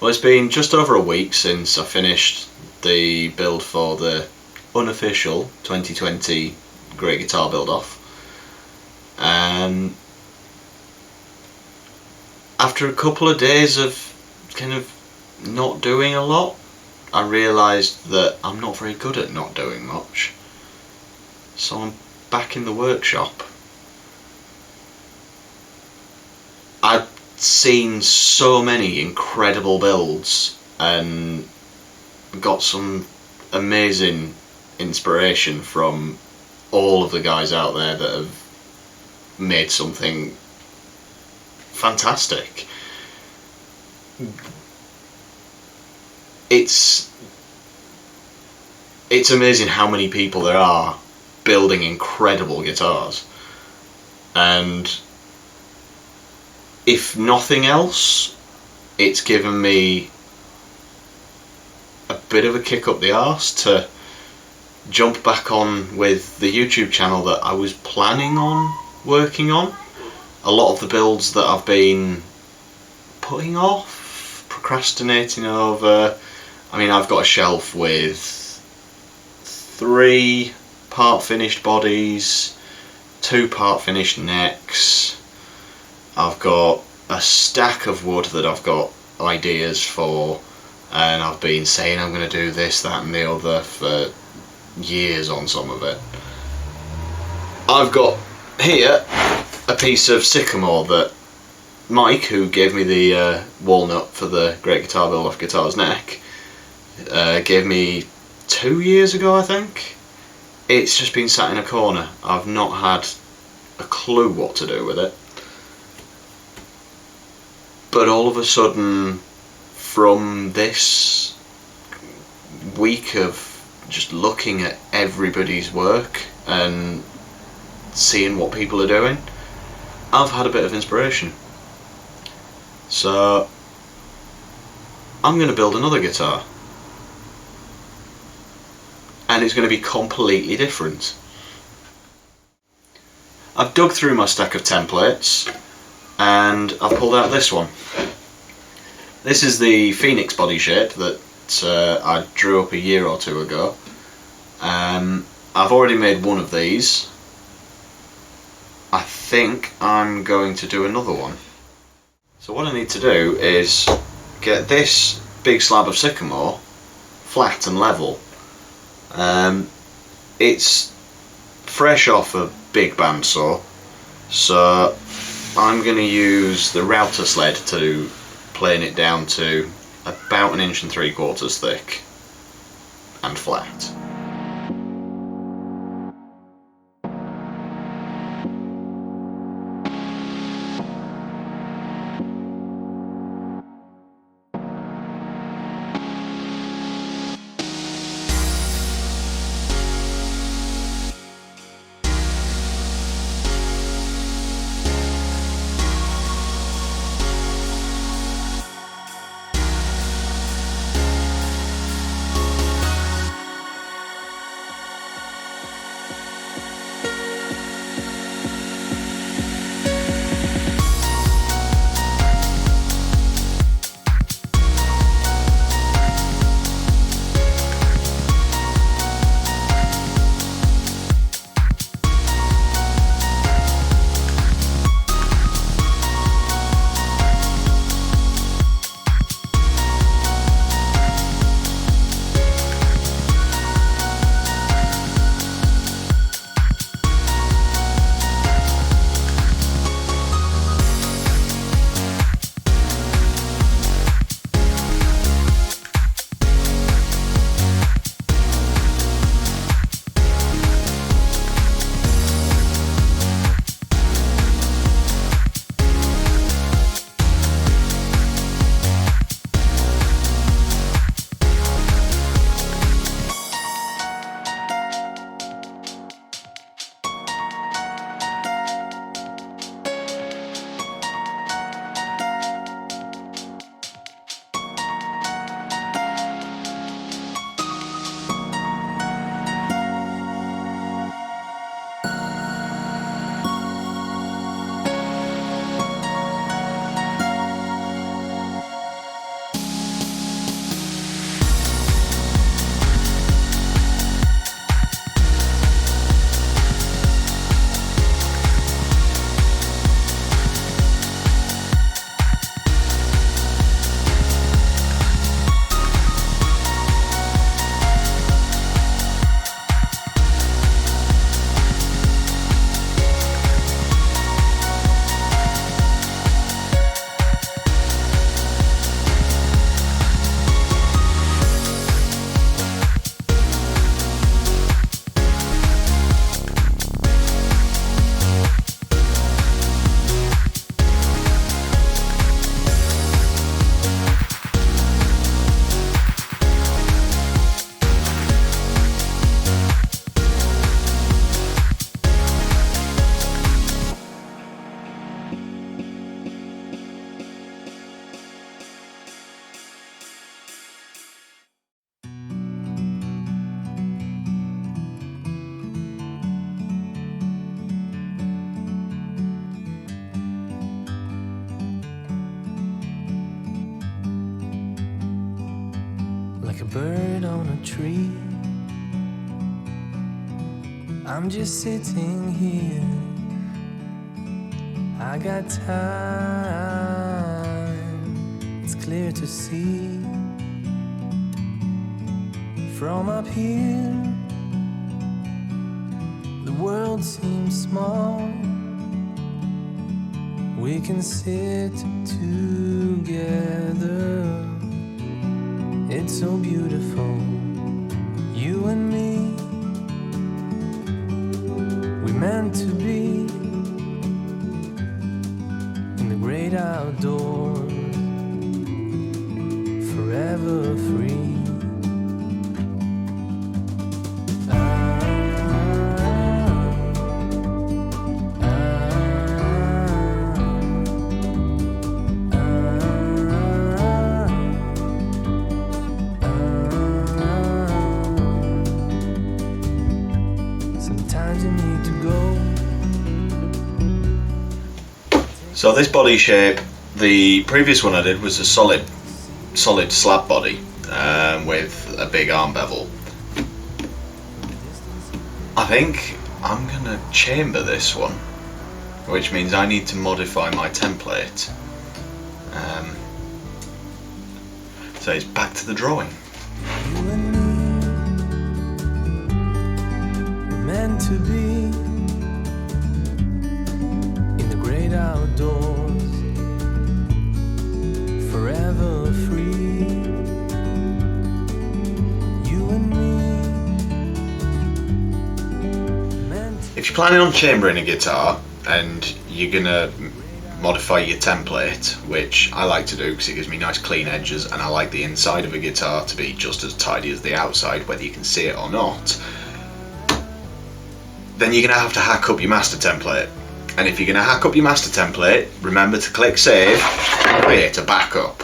Well, it's been just over a week since I finished the build for the unofficial 2020 Great Guitar build-off. And after a couple of days of kind of not doing a lot, I realised that I'm not very good at not doing much. So I'm back in the workshop. I've seen so many incredible builds and got some amazing inspiration from all of the guys out there that have made something fantastic. It's amazing how many people there are building incredible guitars, and if nothing else, it's given me a bit of a kick up the arse to jump back on with the YouTube channel that I was planning on working on. A lot of the builds that I've been putting off, procrastinating over. I mean, I've got a shelf with 3 part finished bodies, 2 part finished necks. I've got a stack of wood that I've got ideas for, and I've been saying I'm going to do this, that and the other for years on some of it. I've got here a piece of sycamore that Mike, who gave me the walnut for the Great Guitar build-off Guitars neck, gave me 2 years ago, I think. It's just been sat in a corner. I've not had a clue what to do with it. But all of a sudden, from this week of just looking at everybody's work and seeing what people are doing, I've had a bit of inspiration. So I'm going to build another guitar, and it's going to be completely different. I've dug through my stack of templates and I've pulled out this one. This is the Phoenix body shape that I drew up a year or 2 ago. I've already made one of these. I think I'm going to do another one. So what I need to do is get this big slab of sycamore flat and level. It's fresh off a big bandsaw, so I'm going to use the router sled to plane it down to about 1 3/4 inches thick and flat. like a bird on a tree. I'm just sitting here. I got time. It's clear to see from up here. The world seems small. We can sit together. It's so beautiful, you and me. We meant to be in the great outdoors, forever free. So this body shape, the previous one I did was a solid slab body with a big arm bevel. I think I'm gonna chamber this one, which means I need to modify my template. So it's back to the drawing. You and me were meant to be outdoors, forever free. You and me. If you're planning on chambering a guitar and you're gonna modify your template, which I like to do because it gives me nice clean edges, and I like the inside of a guitar to be just as tidy as the outside, whether you can see it or not, then you're gonna have to hack up your master template. And if you're going to hack up your master template, remember to click save and create a backup.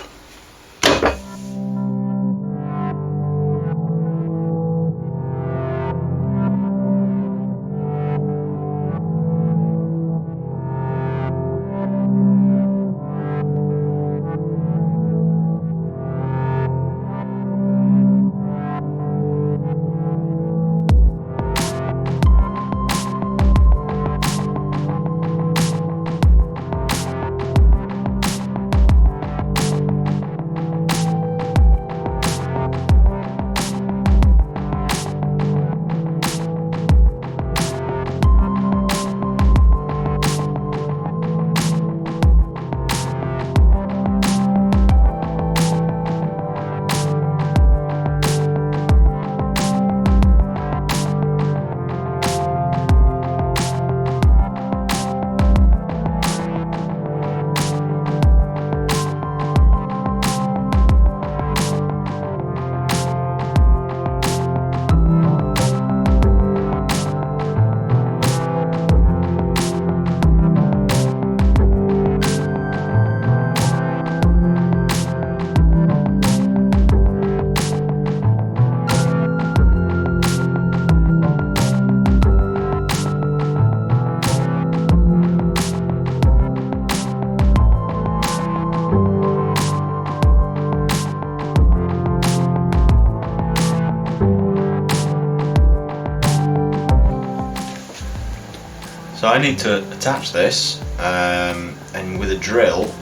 So I need to attach this and with a drill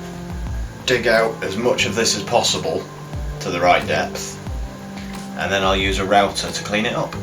dig out as much of this as possible to the right depth, and then I'll use a router to clean it up.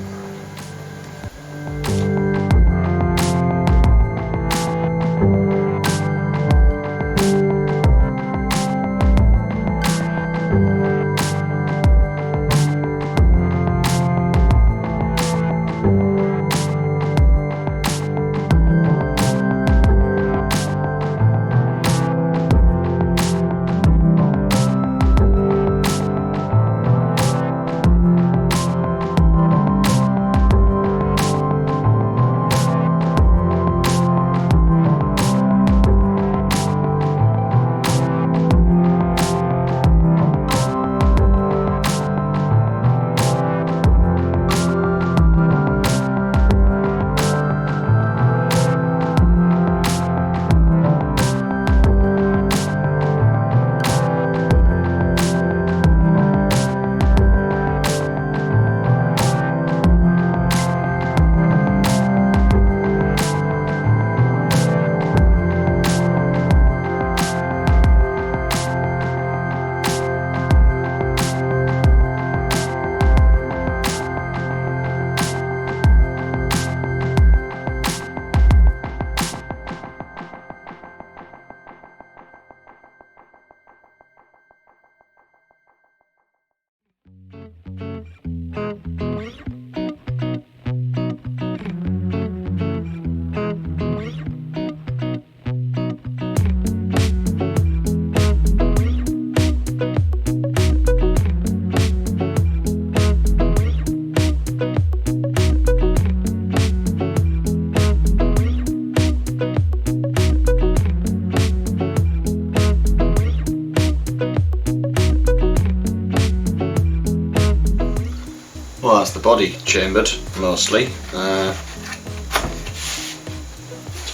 parts of the body chambered, mostly. It's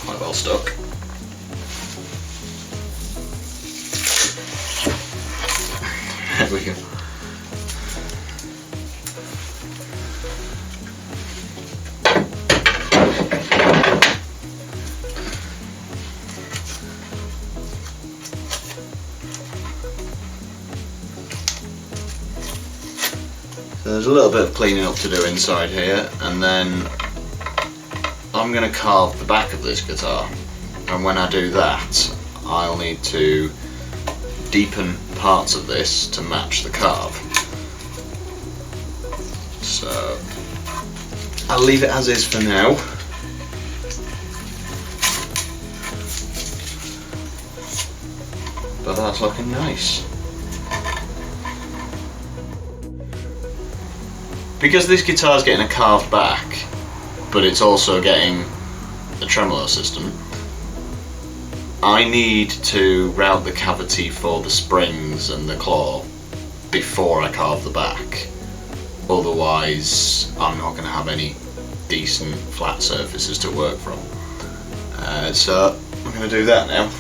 quite well stuck. There we go. So there's a little bit of cleaning up to do inside here, and then I'm going to carve the back of this guitar, and when I do that I'll need to deepen parts of this to match the carve. So I'll leave it as is for now. But that's looking nice. Because this guitar's getting a carved back, but it's also getting a tremolo system, I need to route the cavity for the springs and the claw before I carve the back. Otherwise, I'm not going to have any decent flat surfaces to work from. So I'm going to do that now.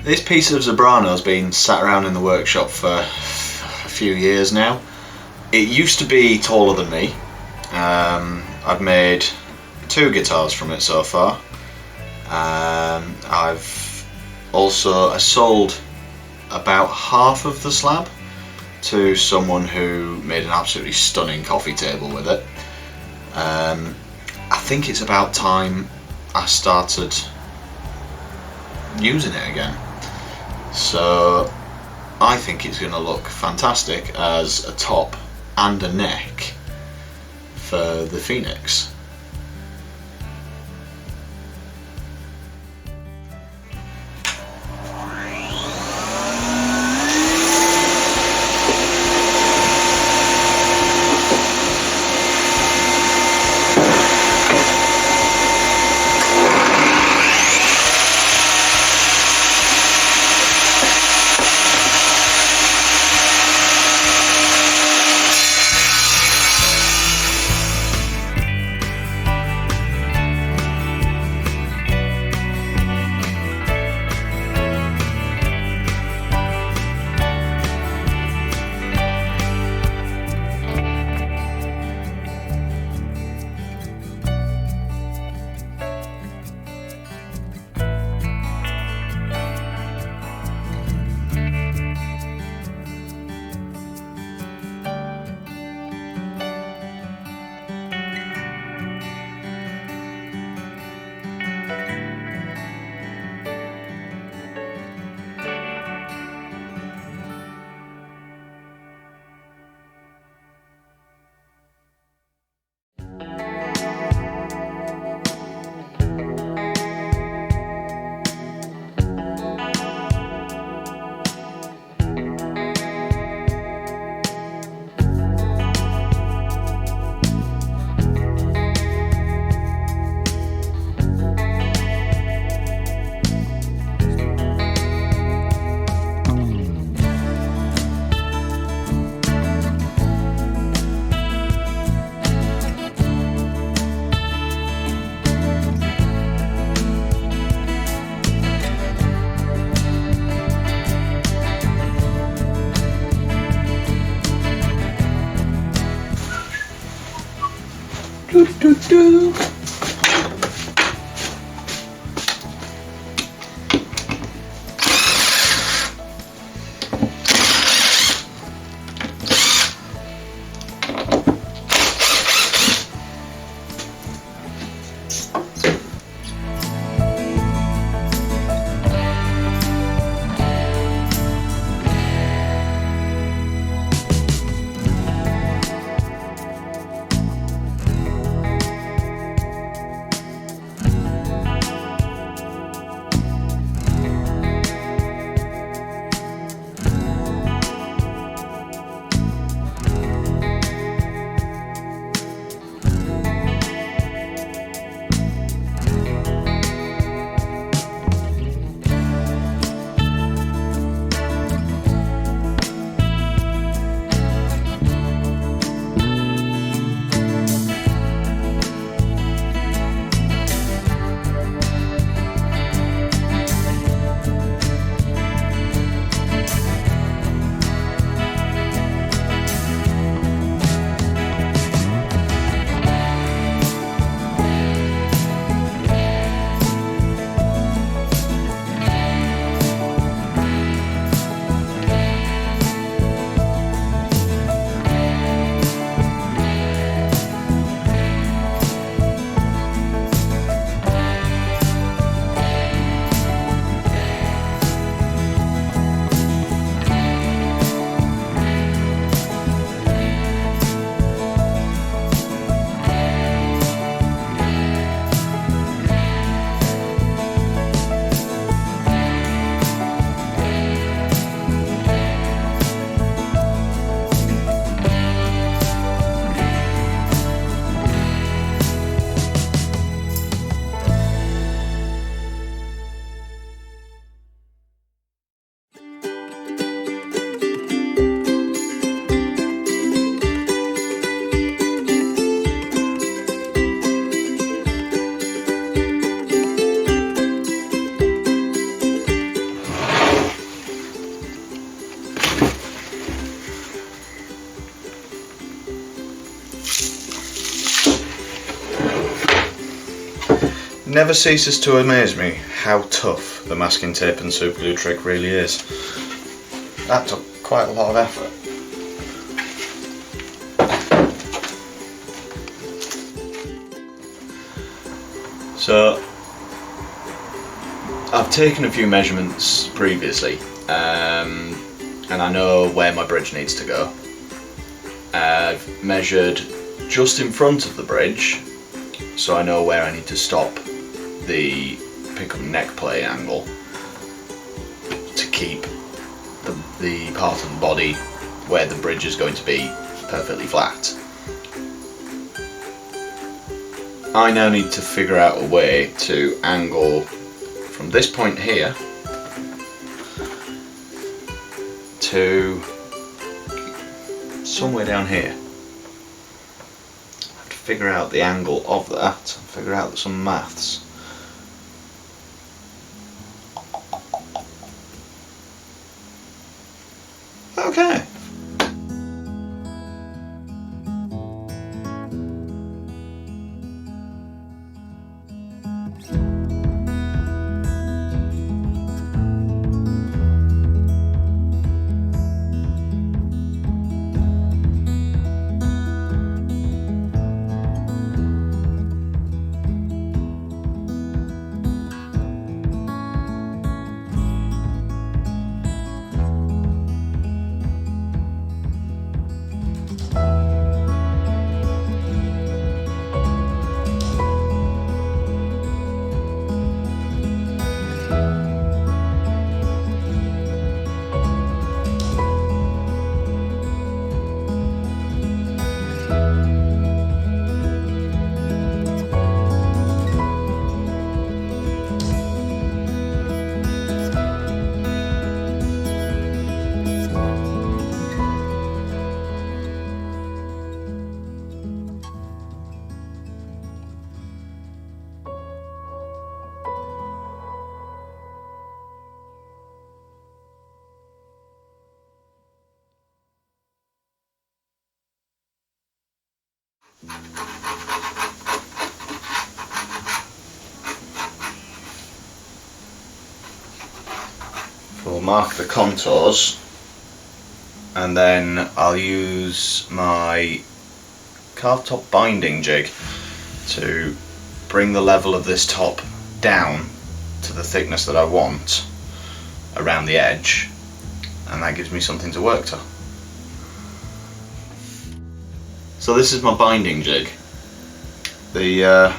This piece of Zebrano's been sat around in the workshop for a few years now. It used to be taller than me. I've made 2 guitars from it so far. I sold about half of the slab to someone who made an absolutely stunning coffee table with it. I think it's about time I started using it again. So I think it's going to look fantastic as a top and a neck for the Phoenix. never ceases to amaze me how tough the masking tape and super glue trick really is. That took quite a lot of effort. So I've taken a few measurements previously, and I know where my bridge needs to go. I've measured just in front of the bridge, so I know where I need to stop the pickup neck plate angle to keep the part of the body where the bridge is going to be perfectly flat. I now need to figure out a way to angle from this point here to somewhere down here. I have to figure out the angle of that, figure out some maths. Okay. We'll mark the contours, and then I'll use my carved top binding jig to bring the level of this top down to the thickness that I want around the edge, and that gives me something to work to. So this is my binding jig. The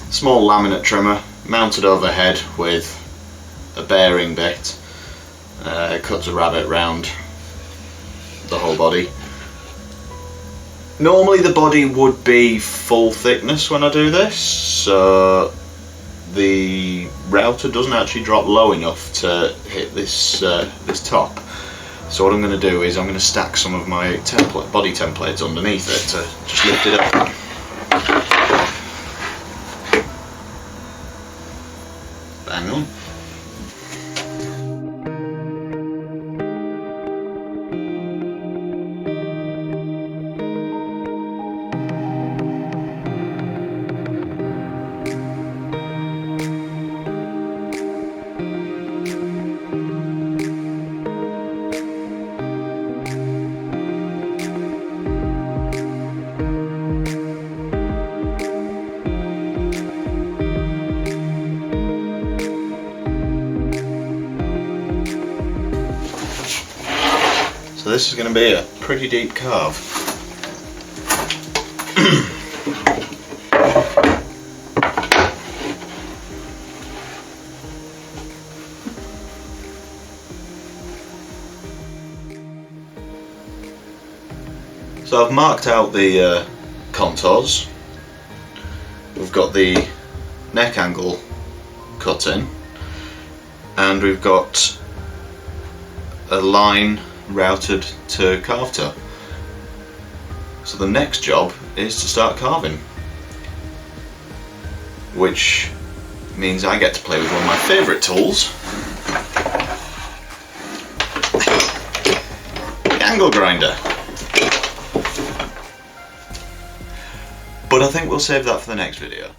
small laminate trimmer mounted overhead with a bearing bit. It cuts a rabbet round the whole body. Normally the body would be full thickness when I do this, so the router doesn't actually drop low enough to hit this this top. So what I'm going to do is I'm going to stack some of my body templates underneath it to just lift it up. Bang on. So this is going to be a pretty deep carve. So I've marked out the contours. We've got the neck angle cut in, and we've got a line routed to carve to. So the next job is to start carving, which means I get to play with one of my favourite tools, the angle grinder. But I think we'll save that for the next video.